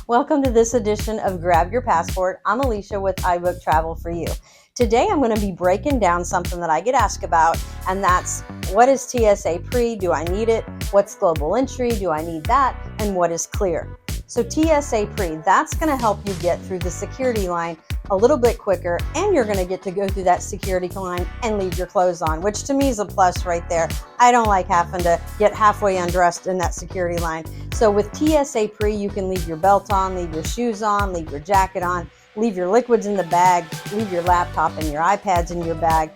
Welcome to this edition of Grab Your Passport. I'm Alicia with iBook Travel for You. Today I'm going to be breaking down something that I get asked about, and that's what is TSA Pre? Do I need it? What's global entry? Do I need that? And what is clear? So TSA Pre, that's going to help you get through the security line a little bit quicker, and you're going to get to go through that security line and leave your clothes on, which to me is a plus right there. I don't like having to get halfway undressed in that security line. So with TSA Pre, you can leave your belt on, leave your shoes on, leave your jacket on, leave your liquids in the bag, leave your laptop and your iPads in your bag,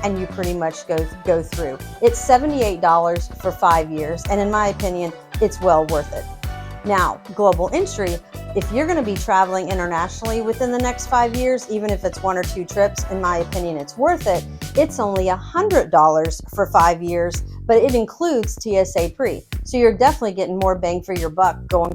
and you pretty much go through. It's $78 for 5 years, and in my opinion, it's well worth it. Now, global entry, if you're going to be traveling internationally within the next 5 years, even if it's 1 or 2 trips, in my opinion, it's worth it. It's only $100 for 5 years, but it includes TSA Pre. So you're definitely getting more bang for your buck going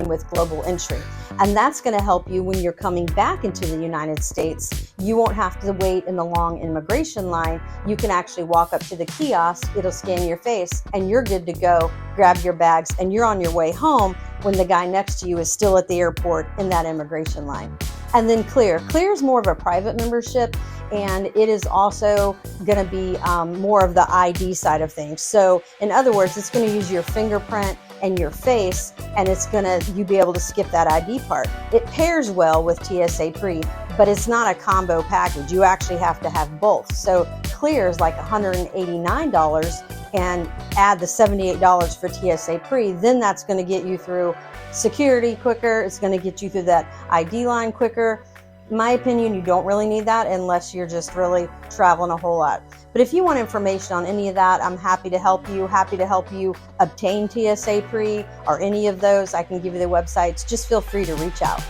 with global entry. And that's going to help you when you're coming back into the United States. You won't have to wait in the long immigration line. You can actually walk up to the kiosk, it'll scan your face, and you're good to go. Grab your bags, and you're on your way home when the guy next to you is still at the airport in that immigration line. And then Clear. Clear is more of a private membership, and it is also going to be more of the ID side of things. So in other words, it's going to use your fingerprint and your face, and you'll be able to skip that ID part. It pairs well with TSA Pre, but it's not a combo package. You actually have to have both. So Clear is like $189, and add the $78 for TSA Pre, then that's going to get you through security quicker. It's going to get you through that ID line quicker. In my opinion, you don't really need that unless you're just really traveling a whole lot. But if you want information on any of that, I'm happy to help you. Happy to help you obtain TSA Pre or any of those. I can give you the websites. Just feel free to reach out.